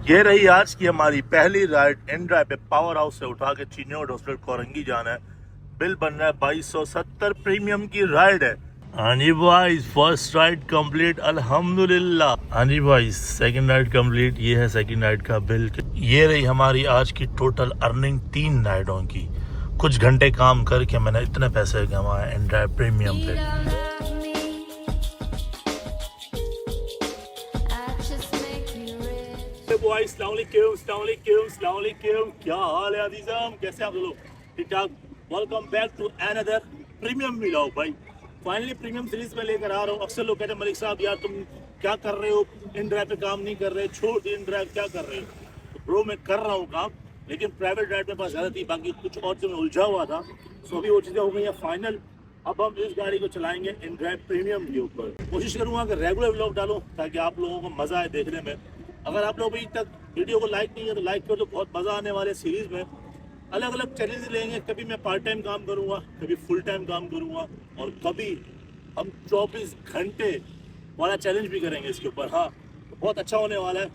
ये रही आज की हमारी पहली राइड इन ड्राइव पे। पावर हाउस से उठा के चिन्योड हॉस्पिटल कोरंगी जाना है। बिल बन रहा है 2270। प्रीमियम की राइड है। हाँ जी भाई, फर्स्ट राइड कंप्लीट अल्हम्दुलिल्लाह। हाँ जी भाई, सेकंड राइड कंप्लीट। ये है सेकंड राइड का बिल। ये रही हमारी आज की टोटल अर्निंग 3 राइडों की। कुछ घंटे काम करके मैंने इतने पैसे कमाए इन ड्राइव प्रीमियम पे। क्या हाल है अजीज़ाम, कैसे आप लोग? ठीक ठाक। Welcome back to another premium vlog भाई। फाइनली प्रीमियम सीरीज में लेकर आ रहा हूँ। अक्सर लोग कहते हैं मलिक साहब यार तुम क्या कर रहे हो, इन ड्राइव पे काम नहीं कर रहे, छोड़ इन ड्राइव क्या कर रहे हो? तो ब्रो मैं कर रहा हूँ काम, लेकिन प्राइवेट ड्राइव में पास ज़्यादा थी, बाकी कुछ और से मैं उलझा हुआ था। सो अभी वो चीज़ें हो गई हैं फाइनल। अब हम इस गाड़ी को चलाएंगे इन ड्राइव प्रीमियम के ऊपर। कोशिश करूँगा कि रेगुलर व्लॉग डालूँ ताकि आप लोगों को मज़ा आए देखने में। अगर आप लोग अभी तक वीडियो को लाइक नहीं है तो लाइक कर दो, बहुत मज़ा आने वाले सीरीज़ में। अलग अलग चैलेंज लेंगे, कभी मैं पार्ट टाइम काम करूँगा, कभी फुल टाइम काम करूँगा, और कभी हम 24 घंटे वाला चैलेंज भी करेंगे इसके ऊपर। हाँ, तो बहुत अच्छा होने वाला है।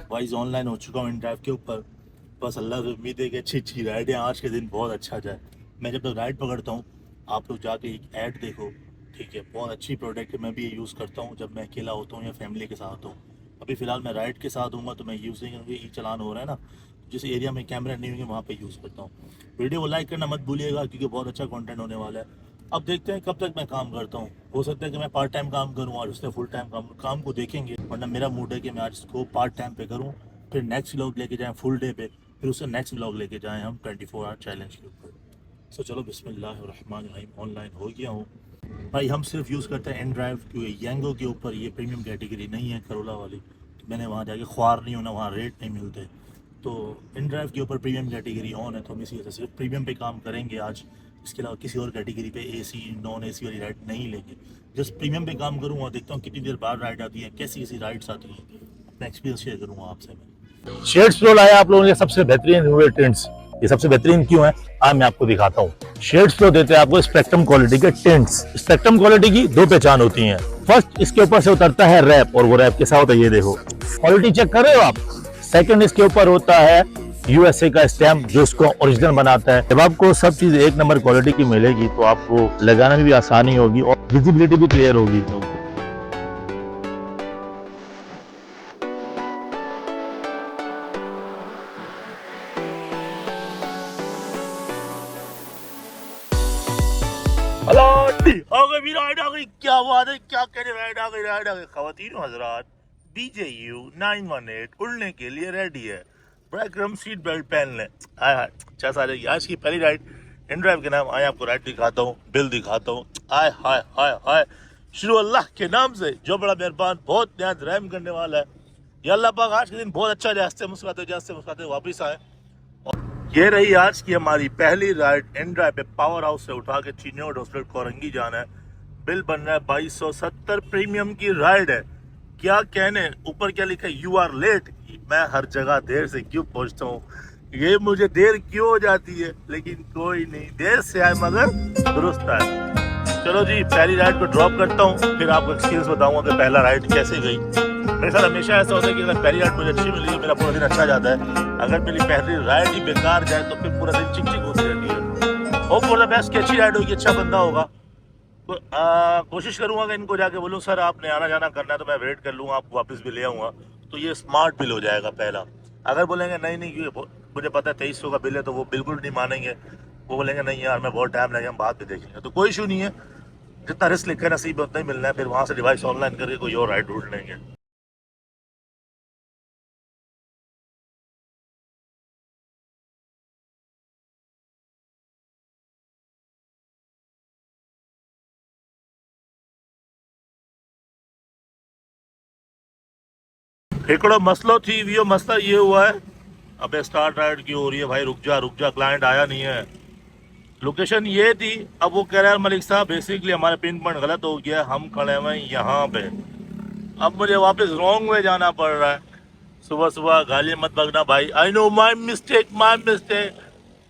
वाइज ऑनलाइन हो चुका हूँ इन ड्राइव के ऊपर। बस अल्लाह से उम्मीद है कि अच्छी अच्छी राइडें आज के दिन बहुत अच्छा जाए। मैं जब तक राइड पकड़ता हूँ आप लोग जाके एक ऐड देखो, ठीक है? बहुत अच्छी प्रोडक्ट है, मैं भी ये यूज़ करता हूँ जब मैं अकेला होता हूँ या फैमिली के साथ हूँ। अभी फ़िलहाल मैं राइड के साथ हूँ तो मैं यूज़ नहीं करूँगी। ई चलान हो रहा है ना, जिस एरिया में कैमरा नहीं होंगे वहाँ पे यूज़ करता हूँ। वीडियो को लाइक करना मत भूलिएगा क्योंकि बहुत अच्छा कंटेंट होने वाला है। अब देखते हैं कब तक मैं काम करता हूँ। हो सकता है कि मैं पार्ट टाइम काम करूँ और उससे फुल टाइम काम को देखेंगे, वरना मेरा मूड है कि मैं आज इसको पार्ट टाइम पे करूँ, फिर नेक्स्ट व्लॉग लेके जाएँ फुल डे पे, फिर उससे नेक्स्ट व्लॉग लेके जाएँ हम 24 आवर चैलेंज के ऊपर। सो चलो बिस्मिल्लाहिर्रहमानिर्रहीम। ऑनलाइन हो गया हूँ भाई। हम सिर्फ यूज़ करते हैं इन ड्राइव क्योंकि यंगो के ऊपर ये प्रीमियम कैटेगरी नहीं है, करोला वाली। तो मैंने वहाँ जाके ख्वार नहीं होना, वहाँ रेट नहीं मिलते। तो इन ड्राइव के ऊपर प्रीमियम कैटेगरी ऑन है, तो हम इसी वजह से सिर्फ प्रीमियम पे काम करेंगे आज। इसके अलावा किसी और कैटेगरी पे एसी नॉन एसी वाली राइड नहीं लेंगे। जस्ट प्रीमियम पे काम करूँगा, देखता हूँ कितनी देर बाद राइड आती है, कैसी कैसी राइड्स आती हैं, अपना एक्सपीरियंस शेयर करूँगा आपसे मैं। शेड्स प्रो लाया आप लोगों ने सबसे बेहतरीन हुए टिंट्स। ये सबसे बेहतरीन क्यों है आज मैं आपको दिखाता हूँ। शेड्स प्रो देते हैं आपको स्पेक्ट्रम क्वालिटी के टिंट्स। स्पेक्ट्रम क्वालिटी की दो पहचान होती है। फर्स्ट, इसके ऊपर से उतरता है रैप, और वो रैप कैसा होता है ये देखो, क्वालिटी चेक कर रहे हो आप। सेकंड, इसके ऊपर होता है यूएसए का स्टैम्प जो इसको ओरिजिनल बनाता है। जब आपको सब चीज एक नंबर क्वालिटी की मिलेगी तो आपको लगाने में भी आसानी होगी और विजिबिलिटी भी क्लियर होगी। राइड आ गई, क्या बात है, क्या कह रहे, राइड आ गई, राइड आ गई। खवातीन हजरात, BJU 918 उड़ने के लिए रेडी है। ब्रेकरम सीट बेल्ट पहन लें। हाय हाय, 6 साल की आज की पहली राइड इन ड्राइव के नाम। आए आपको राइड दिखाता हूँ, बिल दिखाता हूँ। हाय हाय हाय हाय, शुरू अल्लाह के नाम से जो बड़ा मेहरबान, बहुत न्याज रहम करने वाला है। या अल्लाह पाक आज के दिन बहुत अच्छा जाए, हंसते मुस्कुराते वापस आए। ये रही आज की हमारी पहली राइड इन ड्राइव पे। पावर हाउस से उठा के चिन्योड हॉस्पिटल कोरंगी जाना है। बिल बन रहा है 2270। प्रीमियम की राइड है। क्या कहने, ऊपर क्या लिखा है, यू आर लेट। मैं हर जगह देर से क्यों पहुंचता हूँ, ये मुझे देर क्यों हो जाती है, लेकिन कोई नहीं, देर से आए मगर दुरुस्त आए। चलो जी, पहली राइड को ड्रॉप करता हूँ, फिर आपको एक्सपीरियंस बताऊंगा कि पहला राइड कैसे गई। मेरे साथ हमेशा ऐसा होता है कि अगर पहली राइड मुझे अच्छी मिली है मेरा पूरा दिन अच्छा जाता है। अगर मेरी पहली राइड ही बेकार जाए तो फिर पूरा दिन चिक चिक होती रहती है। होप फॉर द बेस्ट कि अच्छी राइड होगी, अच्छा बंदा होगा। तो कोशिश करूंगा कि इनको जाके बोलूँ सर आपने आना जाना करना है तो मैं वेट कर लूँगा, आपको वापस भी ले आऊँगा, तो ये स्मार्ट बिल हो जाएगा पहला। अगर बोलेंगे नहीं नहीं क्योंकि मुझे पता है 2300 का बिल है, तो वो बिल्कुल नहीं मानेंगे। वो बोलेंगे नहीं यार मैं बहुत टाइम लगेगा, हम बाद में देखेंगे, तो कोई इशू नहीं है। जितना रिस्क लिखा है नसीब उतना ही मिलना है, फिर वहाँ से डिवाइस ऑनलाइन करके कोई और राइड ढूंढ लेंगे। हिकड़ो मसलो थी वियो, मसला ये हुआ है। अबे स्टार्ट राइड क्यों हो रही है भाई, रुक जा, क्लाइंट आया नहीं है। लोकेशन ये थी, अब वो कह रहा है मलिक साहब बेसिकली हमारा पिन पॉइंट गलत हो गया, हम खड़े हुए यहाँ पे। अब मुझे वापस रॉन्ग वे जाना पड़ रहा है। सुबह सुबह गाली मत बकना भाई, आई नो माई मिस्टेक।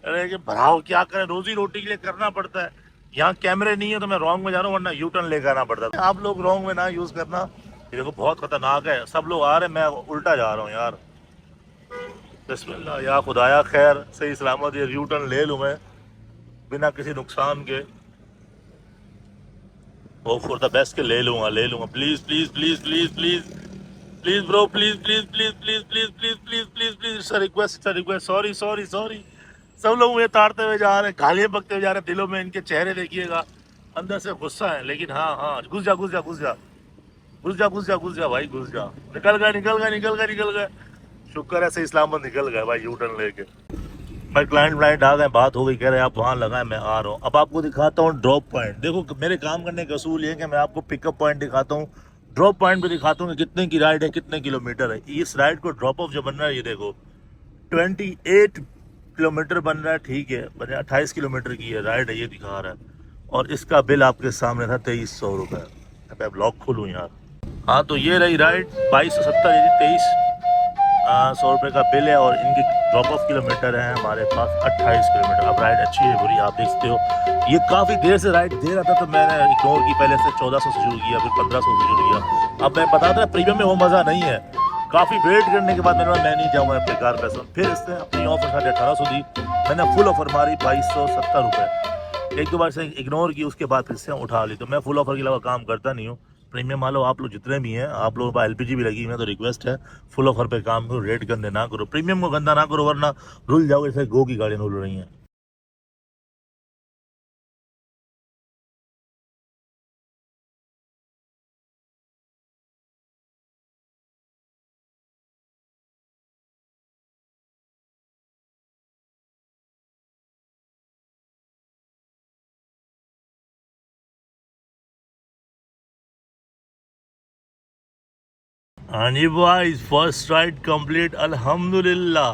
अरे कि भराओ क्या करें, रोजी रोटी के लिए करना पड़ता है। यहाँ कैमरे नहीं है तो मैं रॉन्ग में जा रहा हूँ, वरना यू टर्न लेकर आना पड़ता था। आप लोग रॉन्ग में ना यूज़ करना, ये देखो बहुत खतरनाक है, सब लोग आ रहे हैं, मैं उल्टा जा रहा हूँ यार। बिस्मिल्लाह या खुदाया, खैर सही सलामत ये यू टर्न ले लूँ मैं बिना किसी नुकसान के। होप फॉर द बेस्ट के ले लूँगा please please please please please please bro, please please please please please please please please please, it's request, request, sorry sorry sorry. सब लोग मुझे ताड़ते हुए जा रहे हैं, गालियाँ बकते हुए जा रहे हैं, दिलों में इनके चेहरे देखिएगा, अंदर से गुस्सा है, लेकिन हाँ हाँ, घुस जा घुस जा घुस जा घुस जा घुस जा घुस जा भाई घुस जा। निकल गए निकल गए निकल गए निकल गए, शुक्र है सही इस्लामाबाद निकल गए भाई यू टर्न लेके। भाई क्लाइंट आ गए, बात हो गई, कह रहे आप वहाँ लगाएं, मैं आ रहा हूँ। अब आपको दिखाता हूँ ड्रॉप पॉइंट। देखो मेरे काम करने का असूल ये है कि मैं आपको पिकअप पॉइंट दिखाता हूँ, ड्रॉप पॉइंट भी दिखाता हूँ कि कितने की राइड है, कितने किलोमीटर है। इस राइड को ड्रॉप ऑफ जो बन रहा है, ये देखो 28 किलोमीटर बन रहा है, ठीक है, 28 किलोमीटर की है राइड है, ये दिखा रहा है। और इसका बिल आपके सामने था 2300 रुपये। अब ब्लॉक खोलूँ यार, हाँ तो ये रही राइड 2270, ये 2300 रुपये का बिल है। और इनके ड्रॉप ऑफ किलोमीटर है हमारे पास 28 किलोमीटर। अब राइड अच्छी है बुरी आप देख सकते हो, ये काफ़ी देर से राइड दे रहा था तो मैंने इग्नोर की, पहले से 1400 से शुरू किया, फिर 1500 से शुरू किया। अब मैं बता था प्रीमियम में वो मज़ा नहीं है, काफ़ी वेट करने के बाद मैं नहीं जाऊँगा बेकार पैसा। फिर इसने अपनी ऑफर 1850 दी, मैंने फुल ऑफर मारी 2270 रुपये। एक दो बार से इग्नोर की, उसके बाद फिर से उठा ली। तो मैं फुल ऑफर के अलावा काम करता नहीं हूँ। प्रीमियम वालों आप लोग जितने भी हैं, आप लोगों पर एलपीजी भी लगी हुई है, तो रिक्वेस्ट है फुल ऑफर पे काम करो, रेट गंदे ना करो, प्रीमियम को गंदा ना करो, वरना रुल जाओगे जैसे गो की गाड़ियाँ रुल रही हैं। हाँ जी भाई, फर्स्ट राइड कंप्लीट अल्हम्दुलिल्लाह।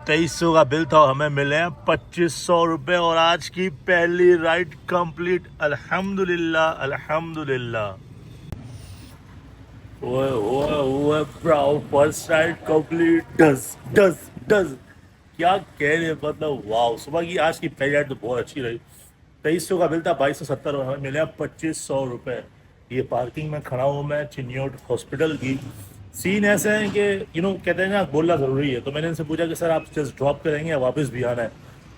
2300 का बिल था, हमें मिले हैं 2500 रुपये। और आज की पहली राइड कंप्लीट अल्हम्दुलिल्लाह अल्हम्दुलिल्लाह। ओए ओए ओए bro, first ride complete, does does does, क्या कह रहे हैं, मतलब वाह। सुबह की आज की पहली राइड तो बहुत अच्छी रही। 2300 का बिल था, 2270, हमें मिले 2500 रुपये। ये पार्किंग में खड़ा हूँ मैं चिन्योट हॉस्पिटल की। सीन ऐसे है कि कहते हैं ना बोलना ज़रूरी है, तो मैंने इनसे पूछा कि सर आप जस्ट ड्रॉप करेंगे या वापस भी आना है।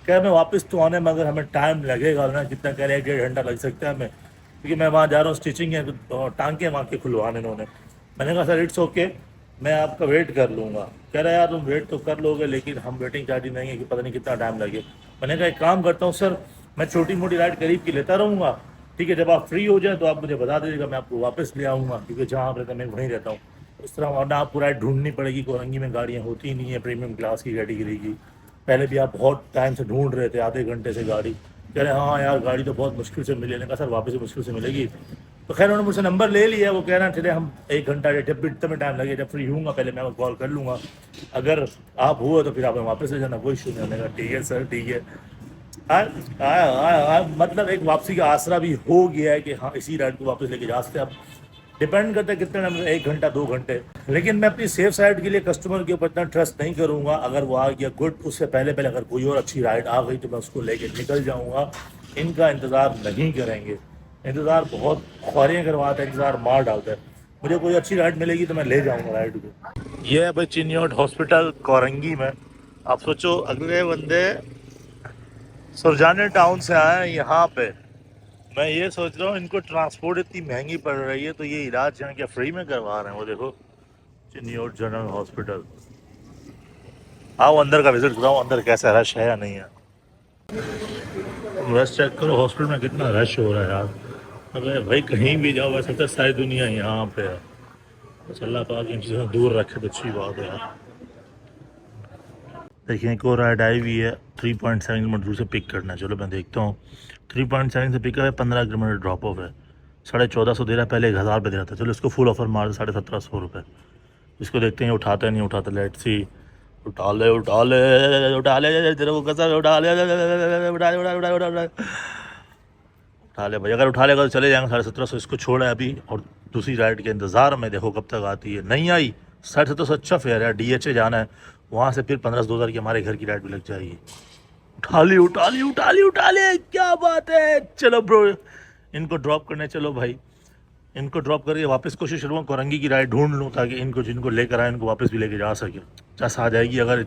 कह रहे मैं वापस तो आने में, अगर हमें टाइम लगेगा ना, कितना कह रहे हैं 1.5 घंटा लग सकता है हमें, क्योंकि मैं वहाँ जा रहा हूँ, स्टिचिंग है तो टांके वहाँ के खुलवाने इन्होंने। मैंने कहा सर इट्स ओके, मैं आपका वेट कर लूँगा। कह रहा है यार तुम वेट तो कर लोगे, लेकिन हम वेटिंग चार्ज ही नहीं है कि पता नहीं कितना टाइम लगे। मैंने कहा एक काम करता हूँ सर, मैं छोटी मोटी राइड करीब की लेता रहूँगा, ठीक है, जब आप फ्री हो जाए तो आप मुझे बता दीजिएगा, मैं आपको वापस ले आऊँगा, क्योंकि जहाँ आप रहते मैं वहीं रहता हूँ। इस तरह वरना आपको राइड ढूंढनी पड़ेगी, कोरंगी में गाड़ियाँ होती ही नहीं है प्रीमियम क्लास की कैटेगरी की। पहले भी आप बहुत टाइम से ढूंढ रहे थे, आधे घंटे से गाड़ी, कह रहे हाँ यार गाड़ी तो बहुत मुश्किल से मिली। मैंने कहा सर वापस मुश्किल से मिलेगी। तो खैर उन्होंने मुझसे नंबर ले लिया, वो कह रहे हैं चले हम 1 घंटा जब भी इतना टाइम लगे, जब फ्री हूँगा पहले मैं कॉल कर लूँगा, अगर आप हुए तो फिर आप वापस ले जाना, कोई इशू नहीं। मैंने कहा ठीक है सर ठीक है। मतलब एक वापसी का आसरा भी हो गया है कि हाँ इसी राइड को वापस लेके जा सकते हैं। अब डिपेंड करता है कितने टाइम, 1 घंटा 2 घंटे, लेकिन मैं अपनी सेफ साइड के लिए कस्टमर के ऊपर इतना ट्रस्ट नहीं करूँगा। अगर वो आ गया गुड, उससे पहले पहले अगर कोई और अच्छी राइड आ गई तो मैं उसको लेके निकल जाऊँगा। इनका इंतज़ार नहीं करेंगे, इंतज़ार बहुत ख्वारियाँ करवाता है, इंतज़ार मार डालता है। मुझे कोई अच्छी राइड मिलेगी तो मैं ले जाऊँगा राइड को। ये है भाई चिन्योट हॉस्पिटल कोरंगी में। आप सोचो अगले बंदे सुरजाने टाउन से आए हैं यहाँ पे, मैं ये सोच रहा हूँ इनको ट्रांसपोर्ट इतनी महंगी पड़ रही है तो ये इलाज यहाँ क्या फ्री में करवा रहे हैं। वो देखो चिन्योट जनरल हॉस्पिटल, आओ अंदर का विजिट कराओ, अंदर कैसा रश है या नहीं है। रश चेक करो हॉस्पिटल में कितना रश हो रहा है यार। अरे भाई कहीं भी जाओ वैसे तो सारी दुनिया यहाँ पे है, बस अल्लाह पाक इन चीज़ों से दूर रखे तो अच्छी बात है यार। देखिए एक और राइड आई हुई है, 3.7 किलोमीटर दूर से पिक करना है। चलो मैं देखता हूँ, 3.7 से पिक है, 15 किलोमीटर ड्रॉप ऑफ है, 1450 दे रहा है, पहले 1000 रुपये दे रहा था। चलो इसको फुल ऑफर मार दे 1750 रुपये। इसको देखते हैं उठाते नहीं उठाते, लेट सी। उठा ले उठा ले उठा ले, तेरे को कसम उठा ले उठा ले उठा ले उठा ले उठा ले भाई, अगर उठा लेगा तो चले जाएंगे 1750। इसको छोड़ा है अभी और दूसरी राइड के इंतज़ार में, देखो कब तक आती है। नहीं आई 1750 अच्छा फेयर है, DHA जाना है, वहाँ से फिर 1500-2000 की हमारे घर की राइड भी लग जाएगी। उठा ली, क्या बात है। चलो ब्रो, इनको ड्रॉप करने चलो भाई। इनको ड्रॉप करके वापस कोशिश करूँगा कोरंगी की राइड ढूंढ लूँ, ताकि इनको जिनको लेकर आए इनको वापस भी लेके जा सके। जैस आ जाएगी अगर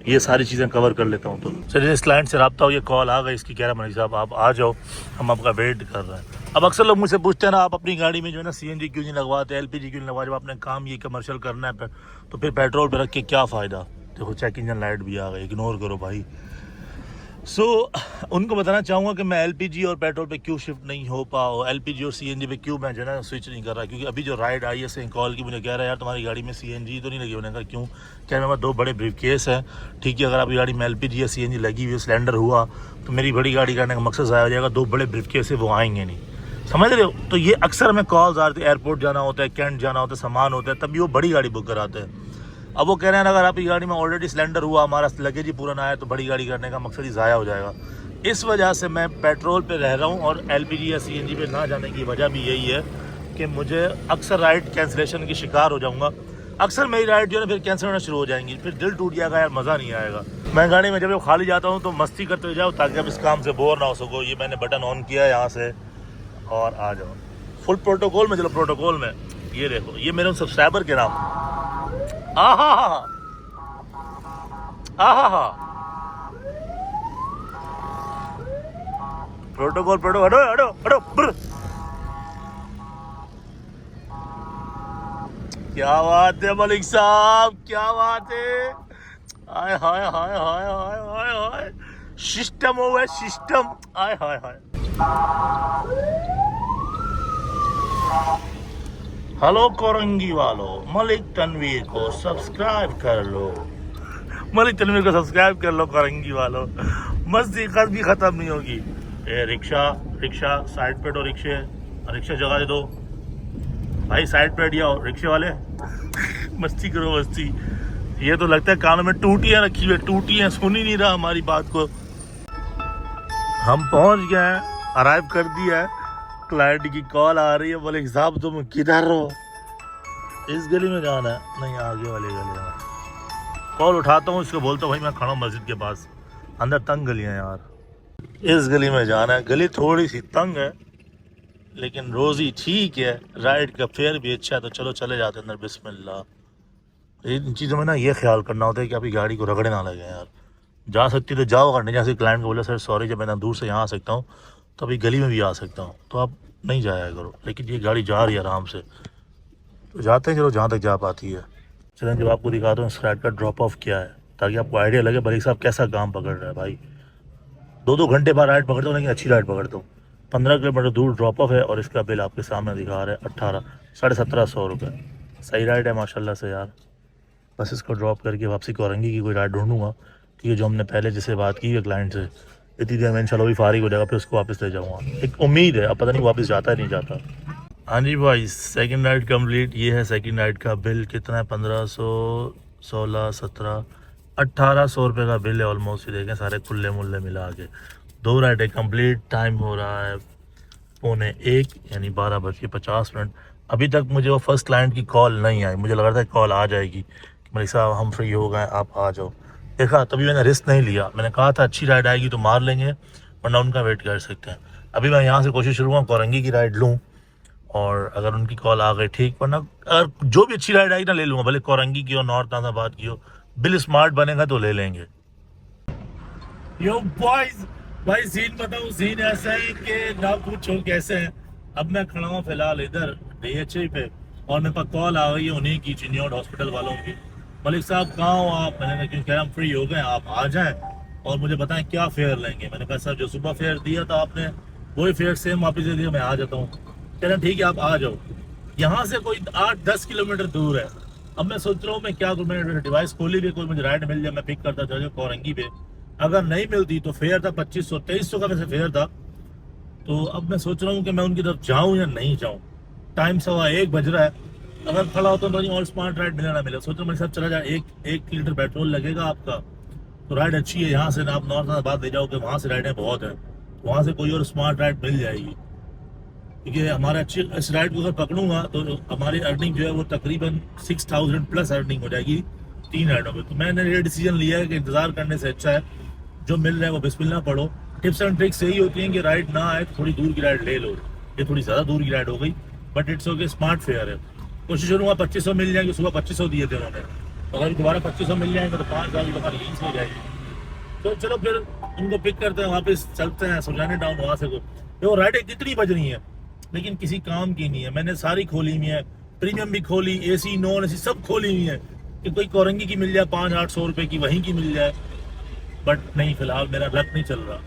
ये सारी चीज़ें कवर कर लेता हूँ तो। चलिए इस क्लाइंट से रब्ता हो, ये कॉल आ गई इसकी, कह रहा मलिक साहब आप आ जाओ, हम आपका वेट कर रहे हैं। अब अक्सर लोग मुझसे पूछते हैं ना, आप अपनी गाड़ी में जो है ना CNG क्यों नहीं लगवाते, LPG क्यों नहीं लगवाते, जब आपने काम ये कमर्शियल करना है तो फिर पेट्रोल पर रख के क्या फ़ायदा। देखो चेक इंजन लाइट भी आ गई, इग्नोर करो भाई। उनको बताना चाहूँगा कि मैं LPG और पेट्रोल पे क्यों शिफ्ट नहीं हो पाओ, LPG और CNG पे क्यों मैं जो है ना स्विच नहीं कर रहा। क्योंकि अभी जो राइड आई है सेंट कॉल की, मुझे कह रहा है यार तुम्हारी गाड़ी में CNG तो नहीं लगी। मैंने कहा क्यों, क्या मेरे पास 2 बड़े ब्रीफ केस हैं, ठीक है। अगर आपकी गाड़ी में LPG या CNG लगी हुई सिलेंडर हुआ तो मेरी बड़ी गाड़ी करने का मकसद ज़ाया हो जाएगा। 2 बड़े ब्रीफ केस है वो आएंगे नहीं, समझ रहे हो। तो ये अक्सर हमें कॉल्स आती है, एयरपोर्ट जाना होता है, कैंट जाना होता है, सामान होता है, तभी वो बड़ी गाड़ी बुक कराते हैं। अब वो कह रहे हैं अगर आपकी गाड़ी में ऑलरेडी सिलेंडर हुआ, हमारा लगेज ही पूरा ना आया तो बड़ी गाड़ी करने का मकसद ही ज़ाया हो जाएगा। इस वजह से मैं पेट्रोल पे रह रहा हूँ और LPG या CNG पे ना जाने की वजह भी यही है कि मुझे अक्सर राइड कैंसिलेशन की शिकार हो जाऊँगा। अक्सर मेरी राइड जो है ना फिर कैंसिल होना शुरू हो जाएंगी, फिर दिल टूट जाएगा यार, मज़ा नहीं आएगा। मैं गाड़ी में जब खाली जाता हूँ तो मस्ती करते हुए जाओ ताकि आप इस काम से बोर ना हो सको। ये मैंने बटन ऑन किया यहाँ से और आ जाओ फुल प्रोटोकॉल में। चलो प्रोटोकॉल में ये देखो, ये मेरे सब्सक्राइबर के नाम प्रोटोकॉल हटो हटो हटो ब्र। क्या बात है मलिक साहब, क्या बात है। हाय हाय हाय हाय हाय हाय हाय, सिस्टम हो गया सिस्टम। हाय हाय हाय। हेलो कोरंगी वालों, मलिक तनवीर को सब्सक्राइब कर लो, मलिक तनवीर को सब्सक्राइब कर लो कोरंगी वालों, मस्ती भी खत्म नहीं होगी। ए रिक्शा साइड पे दो, रिक्शा जगह दे दो भाई, साइड पे हट जाओ रिक्शे वाले। मस्ती करो मस्ती। ये तो लगता है कानों में टूटियां रखी हुई, टूटियां सुन ही नहीं रहा हमारी बात को। हम पहुंच गए हैं, अराइव कर दिया है। क्लाइंट की कॉल आ रही है, बोले हिसाब तुम किधर हो। इस गली में जाना है, नहीं आगे वाली गली में। कॉल उठाता हूँ, इसको बोलता हूँ भाई मैं खड़ा हूँ मस्जिद के पास, अंदर तंग गलियाँ यार, इस गली में जाना है। गली थोड़ी सी तंग है लेकिन रोज़ी ठीक है, राइड का फेयर भी अच्छा है, तो चलो चले जाते हैं अंदर। बिस्मिल्लाह। इन चीज़ों में ना ये ख्याल करना होता है कि आपकी गाड़ी को रगड़े ना लगे यार। जा सकती तो जाओ, अगर नहीं जा सकती क्लाइंट को बोले सर सॉरी, जब मैं दूर से यहाँ आ सकता हूँ तो अभी गली में भी आ सकता हूँ, तो आप नहीं जाया करो। लेकिन ये गाड़ी जा रही है आराम से, तो जाते हैं चलो जहाँ तक जा पाती है। चलें जब आपको दिखाता हूँ इस राइड का ड्रॉप ऑफ क्या है, ताकि आपको आइडिया लगे भाई साहब कैसा काम पकड़ रहा है। भाई 2-2 घंटे बाद राइड पकड़ता हूँ, लेकिन अच्छी राइड पकड़ता हूँ। 15 किलोमीटर दूर ड्रॉप ऑफ है और इसका बिल आपके सामने दिखा रहा है 1750 रुपये। सही राइड है माशाल्लाह से यार। बस इसको ड्रॉप करके वापसी कोरंगी की कोई राइड ढूंढूंगा, क्योंकि जो हमने पहले जिससे बात की है क्लाइंट से, इतनी देर में इंशाल्लाह भी फारिग हो जाएगा, फिर उसको वापस ले जाऊँगा। एक उम्मीद है, अब पता नहीं वापस जाता है नहीं जाता। हाँ जी भाई, सेकंड राइड कंप्लीट। ये है सेकंड राइड का बिल, कितना है 1500, 16, 17, 1800 रुपये का बिल है ऑलमोस्ट। ये देखें सारे खुले मुल्ले मिला के 2 राइडें कंप्लीट। टाइम हो रहा है 1:45 यानी 12:50। अभी तक मुझे वो फर्स्ट क्लाइंट की कॉल नहीं आई। मुझे लग रहा था कॉल आ जाएगी कि मलिक साहब हम फ्री हो गए, आप आ जाओ। देखा, तभी मैंने रिस्क नहीं लिया। मैंने कहा था अच्छी राइड आएगी तो मार लेंगे, वरना उनका वेट कर सकते हैं। अभी मैं यहाँ से कोशिश करूँगा कोरंगी की राइड लूँ, और अगर उनकी कॉल आ गई ठीक, वरना अगर जो भी अच्छी राइड आएगी ना ले लूँगा, भले कोरंगी की हो, नॉर्थ नाज़ाबाद की हो। बिल स्मार्ट बनेगा तो ले लेंगे। यो बॉयज, भाई सीन बताऊँ, सीन ऐसा है कि ना पूछो कैसे है। अब मैं खड़ा हूँ फिलहाल इधर DHA पे, और मेरे पास कॉल आ गई है उन्हीं की, चिन्योड हॉस्पिटल वालों की। मलिक साहब कहाँ हो आप? मैंने कहा क्योंकि हम फ्री हो गए, आप आ जाएं और मुझे बताएं क्या फेयर लेंगे। मैंने कहा सर जो सुबह फेयर दिया था आपने वही फेयर सेम वापस दे दिया, मैं आ जाता हूँ। कह रहे ठीक है आप आ जाओ। यहाँ से कोई 8-10 किलोमीटर दूर है। अब मैं सोच रहा हूँ मैं क्या करूँ, मैंने डिवाइस खोली भी, कोई मुझे राइड मिल जाए मैं पिक करता चलो कोरंगी पे। अगर नहीं मिलती तो फेयर था 2500-2300 का वैसे फेयर था। तो अब मैं सोच रहा हूँ कि मैं उनकी तरफ जाऊँ या नहीं जाऊँ। टाइम 1:15 बज रहा है। अगर खड़ा होता तो और स्मार्ट राइड मिले ना मिले, सोच रहा हूँ मेरे साथ चला जाए। एक लीटर पेट्रोल लगेगा आपका, तो राइड अच्छी है। यहाँ से आप नॉर्थ नाज़ाबाद ले जाओगे, वहाँ से राइडें बहुत हैं, वहाँ से कोई और स्मार्ट राइड मिल जाएगी। क्योंकि हमारा अच्छी इस राइड को अगर पकड़ूंगा तो हमारी अर्निंग जो है वो तकरीबन 6000 प्लस अर्निंग हो जाएगी 3 राइडों में। तो मैंने ये डिसीजन लिया है कि इंतज़ार करने से अच्छा है जो मिल रहा है वो बिस्मिल्लाह पढ़ो। टिप्स एंड ट्रिक्स यही होती हैं कि राइड ना आए तो थोड़ी दूर की राइड ले लो। ये थोड़ी ज़्यादा दूर की राइड हो गई, but it's okay, smart fair है। कोशिश करूँगा 2500 मिल जाएंगे, सुबह 2500 दिए थे उन्होंने, तो अगर दोबारा 2500 मिल जाएंगे तो 5000 की हमारी यहीं से हो जाएगी। तो चलो फिर उनको पिक करते हैं, वापस चलते हैं सुजाने टाउन, वहाँ से देखो राइडें कितनी बज रही हैं लेकिन किसी काम की नहीं है। मैंने सारी खोली हुई है, प्रीमियम भी खोली, AC नॉन AC सब खोली हुई है कि कोई कोरंगी की मिल जाए 500-800 रुपए की, वहीं की मिल जाए, बट नहीं, फिलहाल मेरा लक नहीं चल रहा।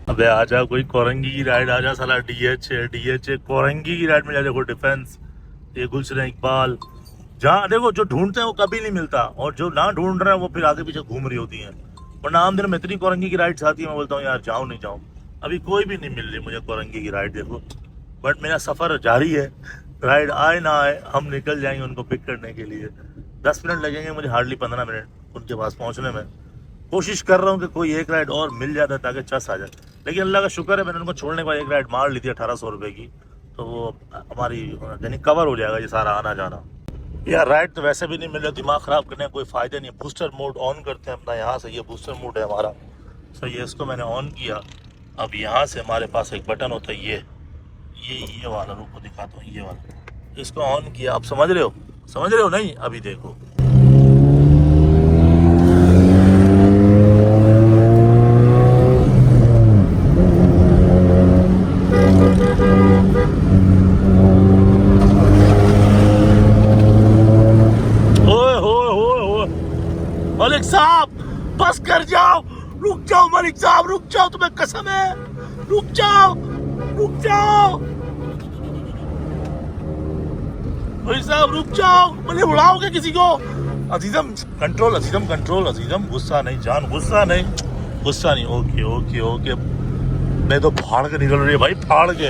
अबे आजा कोई कोरंगी की राइड, आजा साला। DH कोरंगी की राइड में जा, देखो डिफेंस, ये गुलशन इकबाल, जहाँ देखो जो ढूंढते हैं वो कभी नहीं मिलता, और जो ना ढूंढ रहे हैं वो फिर आगे पीछे घूम रही होती हैं। वरना आम दिन में इतनी कोरंगी की राइड्स आती है, मैं बोलता हूँ यार जाऊँ नहीं जाऊँ, अभी कोई भी नहीं मिल रही मुझे कोरंगी की राइड, देखो। बट मेरा सफ़र जारी है, राइड आए ना आए हम निकल जाएंगे उनको पिक करने के लिए। 10 मिनट लगेंगे मुझे, हार्डली 15 मिनट उनके पास पहुँचने में। कोशिश कर रहा हूँ कि कोई एक राइड और मिल जाता है ताकि चस आ जाए, लेकिन अल्लाह का शुक्र है मैंने उनको छोड़ने के बाद एक राइड मार ली थी 1800 रुपये की, तो वो हमारी यानी कवर हो जाएगा ये सारा आना जाना। यार राइड तो वैसे भी नहीं मिल रहा, दिमाग ख़राब करने का कोई फ़ायदा नहीं। बूस्टर मोड ऑन करते हैं अपना, यहाँ से ये बूस्टर मोड है हमारा, सही है। इसको मैंने ऑन किया, अब यहाँ से हमारे पास एक बटन होता है ये वाला, रुको दिखाता हूँ, ये वाला, इसको ऑन किया। आप समझ रहे हो नहीं? अभी देखो, मलिक साहब बस कर जाओ, रुक जाओ मलिक साहब, रुक जाओ, तुम्हें कसम है, रुक जाओ मलिक साहब, रुक जाओ, मुझे उड़ाओगे किसी को? अजीजम कंट्रोल, अजीजम गुस्सा नहीं जान, गुस्सा नहीं। ओके, मैं तो फाड़ के निकल रही है भाई, फाड़ के।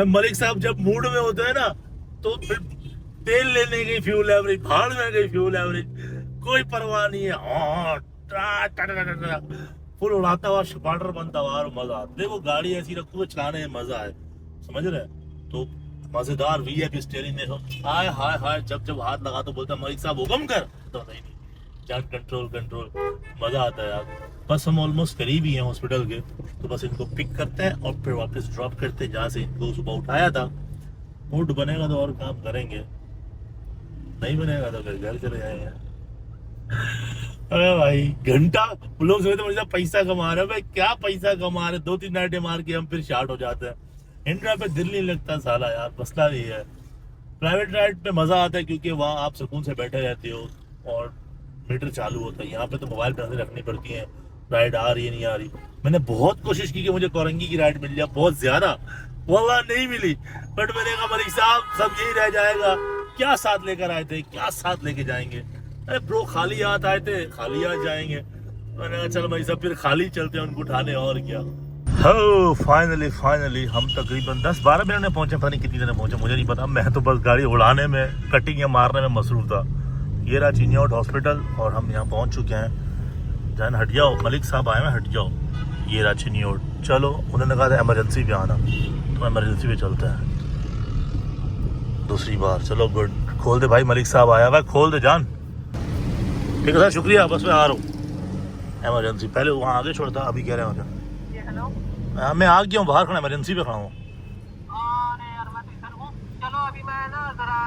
मलिक साहब जब मूड में होते हैं ना तो फिर तेल लेने गई फ्यूल एवरेज, भाड़ में गई फ्यूल एवरेज, कोई परवाह नहीं है, फुल उड़ाता हुआ स्पार्टर बनता हुआ, मजा आता। देखो गाड़ी ऐसी रखो चलाने में मजा है, समझ रहे? तो मजेदार VIP स्टीयरिंग देखो, हाय जब हाथ लगा तो बोलता मलिक साहब हुक्म कर, तो नहीं जान, कंट्रोल, मजा आता है यार। बस हम ऑलमोस्ट करीब ही हैं हॉस्पिटल के, तो बस इनको पिक करते हैं और फिर वापस ड्रॉप करते हैं जहाँ से इनको सुबह उठाया था। मूड बनेगा तो और काम करेंगे, नहीं बनेगा तो फिर घर चले जाएंगे। अरे भाई घंटा लोग सोचते पैसा कमा रहे हैं, भाई क्या पैसा कमा रहे, 2-3 नाइटें मार के हम फिर शार्ट हो जाते हैं। इंडिया पे दिल नहीं लगता साला यार, मसला नहीं है। प्राइवेट राइड पे मजा आता है क्योंकि वहाँ आप सुकून से बैठे रहते हो और मीटर चालू होता है। यहाँ पे तो मोबाइल पे नजर रखनी पड़ती है, राइड आ रही है नहीं आ रही। मैंने बहुत कोशिश की कि मुझे कोरंगी की राइड मिल जाए, बहुत ज्यादा, वल्लाह नहीं मिली। बट मैंने कहा मलिक साहब सब यही रह जाएगा, क्या साथ लेकर आए थे, क्या साथ लेके जाएंगे? अरे ब्रो खाली हाथ आए थे, खाली हाथ जाएंगे। मैंने कहा चलो भाई सब फिर खाली चलते हैं उनको उठाने, और क्या। हो फाइनली हम तकरीबन 10-12 मिनट में पहुंचे, पता नहीं कितनी देर में पहुंचे मुझे नहीं पता। मैं तो बस गाड़ी उड़ाने में, कटिंग या मारने में मसरूफ था। ये रहा चिनियाउट हॉस्पिटल और हम यहाँ पहुँच चुके हैं। जान हट जाओ, मलिक साहब आए हैं, हट जाओ। ये रहा चिनियाउट, चलो उन्होंने कहा था एमरजेंसी पे आना, तो एमरजेंसी पे चलते हैं दूसरी बार। चलो गुड, खोल दे भाई, मलिक साहब आया हुआ, खोल दे जान। ठीक है सर, शुक्रिया, बस मैं आ रहा हूँ। एमरजेंसी पहले वहाँ आगे छोड़ता, अभी कह रहे हैं मुझे। हाँ मैं आ गया हूँ, बाहर खड़ा, एमरजेंसी पे खड़ा हूँ। चलो अभी मैं ना जरा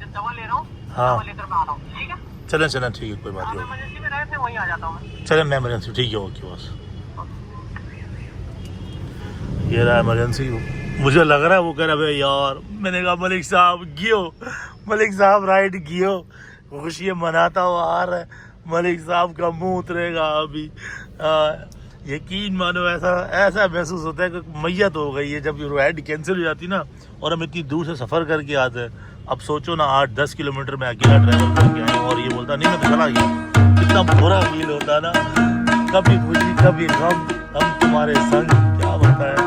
दवा ले रहा हूँ, हाँ लेकर मैं आ रहा हूँ, ठीक है? चलें ठीक है, कोई बात नहीं। इमरजेंसी में रहे थे, वहीं आ जाता हूँ। चलें मैं इमरजेंसी, ठीक है, ओके बस। ये रहा इमरजेंसी। मुझे लग रहा है वो कह रहा है यार, मैंने कहा मलिक साहब गियो, मलिक साहब राइड गियो, खुशी मनाता हुआ आ रहा है। मलिक साहब का मुंह उतरेगा अभी, यकीन मानो ऐसा महसूस होता है कि मैयत हो गई है जब राइड कैंसिल हो जाती ना, और हम इतनी दूर से सफ़र करके आते हैं। अब सोचो ना 8-10 किलोमीटर में अकेला ट्रैवल करके आए और ये बोलता नहीं मैं तो चला गया, कितना बुरा फील होता ना। कभी खुशी कभी गम, हम तुम्हारे संग, क्या बताएं।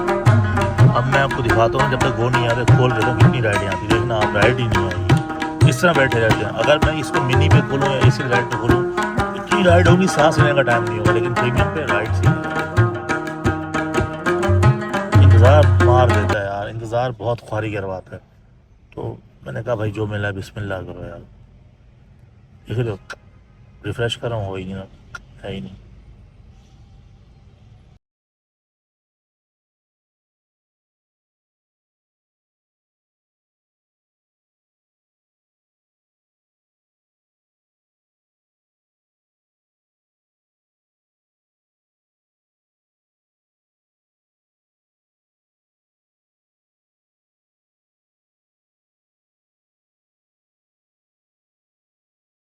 अब मैं आपको दिखाता हूँ, जब तक वो नहीं आ रहे खोल देता हूँ कितनी राइडें आती, देखना आप, राइड ही नहीं आई। किस तरह बैठे रहते हैं। अगर मैं इसको मिनी पे खोलूँ या एसी राइड पे खोलूँ, इतनी राइड होगी सांस लेने का टाइम नहीं होगा, लेकिन प्रीमियम पे राइड सी इंतज़ार मार देता है यार, इंतज़ार बहुत ख्वारी करवाता है। तो मैंने कहा भाई जो मिला बिस्मिल्लाह करो यार। देख लो रिफ़्रेश कर रहा हूँ, हो ही नहीं ना, है ही नहीं।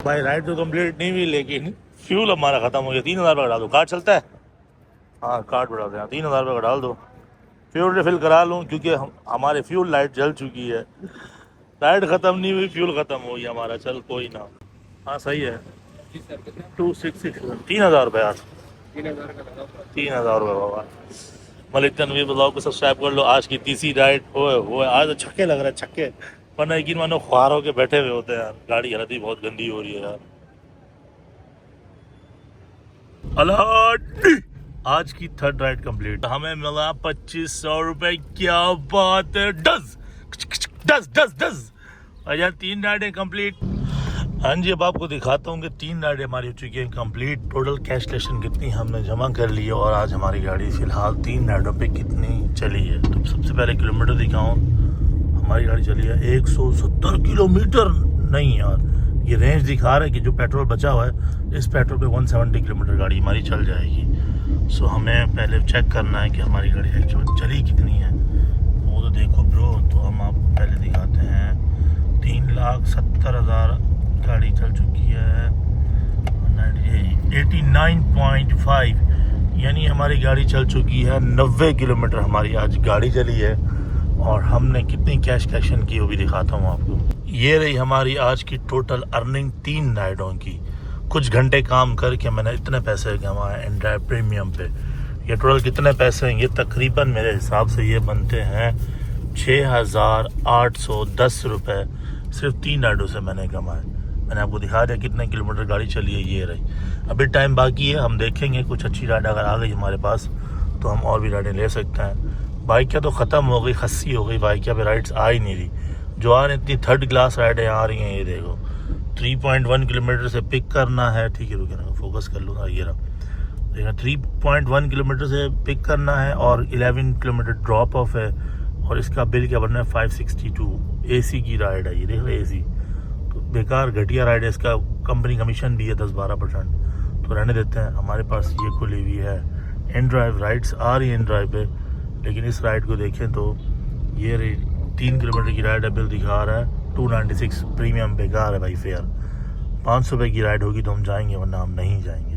भाई राइड तो कंप्लीट नहीं हुई, लेकिन फ्यूल हमारा ख़त्म हो गया। 3,000 रुपये का डाल दो, कार्ड चलता है? हाँ कार्ड बढ़ा दें, 3,000 रुपये का डाल दो। फ्यूल रिफिल करा लूँ क्योंकि हमारे फ्यूल लाइट जल चुकी है। राइड ख़त्म नहीं हुई, फ्यूल ख़त्म हो गया हमारा। चल कोई ना, हाँ सही है। 266 3,000 रुपये यार, 3,000 रुपये बाबा। मलिक तनवीर ब्लॉग को सब्सक्राइब कर लो। आज की तीसरी राइड हो आज तो छक्के लग रहे हैं, छक्के, वरना यकीन मानो ख्वार होके बैठे हुए होते हैं यार। गाड़ी हालत ही बहुत गंदी हो रही है यार। अलर्ट, आज की थर्ड राइड कंप्लीट, हमें मिला 2500 रुपये। क्या बात है, डज डज डज डज। और यार 3 राइडें कंप्लीट। हाँ जी, अब आपको दिखाता हूँ कि 3 राइडें हमारी हो चुकी हैं कंप्लीट। टोटल कैश कलेक्शन कितनी हमने जमा कर ली है और आज हमारी गाड़ी फिलहाल 3 राइडों पे कितनी चली है। तो सबसे पहले किलोमीटर दिखाऊँ, हमारी गाड़ी चली है 170 किलोमीटर। नहीं यार, ये रेंज दिखा रहा है कि जो पेट्रोल बचा हुआ है, इस पेट्रोल पे 170 किलोमीटर गाड़ी हमारी चल जाएगी। सो हमें पहले चेक करना है कि हमारी गाड़ी एक्चुअली चली कितनी है। वो तो देखो ब्रो, तो हम आपको पहले दिखाते हैं। 3,70,000 गाड़ी चल चुकी है। 89.5, यानी हमारी गाड़ी चल चुकी है 90 किलोमीटर हमारी आज गाड़ी चली है। और हमने कितनी कैश कलेक्शन की वो भी दिखाता हूँ आपको। ये रही हमारी आज की टोटल अर्निंग 3 राइडों की। कुछ घंटे काम करके मैंने इतने पैसे कमाए एंड्राइव प्रीमियम पे। ये टोटल कितने पैसे हैं, ये तकरीबन मेरे हिसाब से ये बनते हैं 6,810 रुपये सिर्फ 3 राइडों से मैंने कमाए। मैंने आपको दिखा दिया कितने किलोमीटर गाड़ी चली है। ये रही, अभी टाइम बाकी है, हम देखेंगे कुछ अच्छी राइड अगर आ गई हमारे पास तो हम और भी राइडें ले सकते हैं। बाइकियाँ तो ख़त्म हो गई, खस्सी हो गई, बाइकियाँ पे राइड्स आ ही नहीं रही। जो आ रही इतनी थर्ड क्लास राइडें आ रही हैं। ये देखो 3.1 किलोमीटर से पिक करना है, ठीक है रुके ना फोकस कर लूँगा। ये रहा देखा, 3.1 किलोमीटर से पिक करना है और 11 किलोमीटर ड्रॉप ऑफ है। और इसका बिल क्या बनना है 562। AC की राइड है ये, देख रहे AC, तो बेकार घटिया राइड है। इसका कंपनी कमीशन भी है 10-12%, तो रहने देते हैं। हमारे पास ये खुली हुई है इन ड्राइव, राइड्स आ रही है इन ड्राइव पे। लेकिन इस राइड को देखें तो ये 3 किलोमीटर की राइड है, बिल दिखा रहा है 296 प्रीमियम। बेकार है भाई फेयर। 500 रुपये की राइड होगी तो हम जाएंगे, वरना हम नहीं जाएंगे।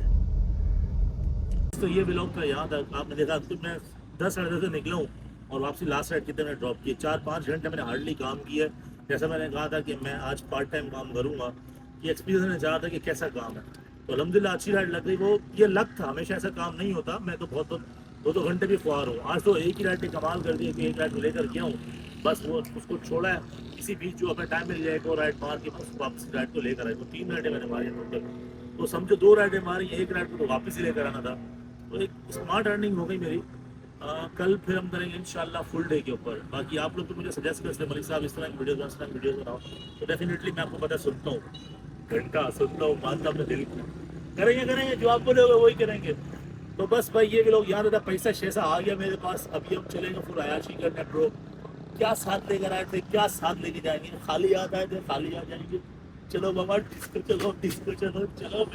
तो ये व्लॉग का याद है, आपने देखा तो मैं 10 से निकला हूँ और वापसी लास्ट राइड कितने मैंने ड्रॉप किए। 4-5 घंटे मैंने हार्डली काम किया। जैसा मैंने कहा था कि मैं आज पार्ट टाइम काम करूँगा, ये एक्सपीरियंस मैंने चाहा था कि कैसा काम है। तो अल्हम्दुलिल्लाह अच्छी राइड लग रही। वो ये लक था, हमेशा ऐसा काम नहीं होता। मैं तो बहुत 2-2 घंटे भी ख्वार हूँ। आज तो एक ही राइड पे कमाल कर दिया कि एक राइड को लेकर गया हूँ, बस वो उसको छोड़ा है। इसी बीच जो अपने टाइम मिल जाए एक और राइड मार के बस वापस राइड को लेकर आए। तो 3 राइडें मैंने मारी टोटल। तो समझो 2 राइडें मारी, एक राइड को तो वापस ही लेकर आना था। तो एक स्मार्ट अर्निंग हो गई मेरी। कल फिर हम करेंगे इंशाल्लाह फुल डे के ऊपर। बाकी आप लोग तो मुझे सजेस्ट करते हैं मलिक साहब इस तरह की वीडियोस बनाओ, तो डेफिनेटली मैं आपको पता सुनता हूँ, घंटा सुनता हूँ, मानता अपने दिल को। करेंगे जो आप बोलोगे वही करेंगे। तो बस भाई ये भी लोग याद रहता, पैसा शैसा आ गया मेरे पास। अभी हम चलेंगे फुल अयाशी करने ब्रो। क्या साथ लेकर आए थे, क्या साथ लेके जाएंगे, खाली याद आए थे खाली आ जाएंगे। चलो बाबा डिस्को चलो, डिस्को चलो, चलो।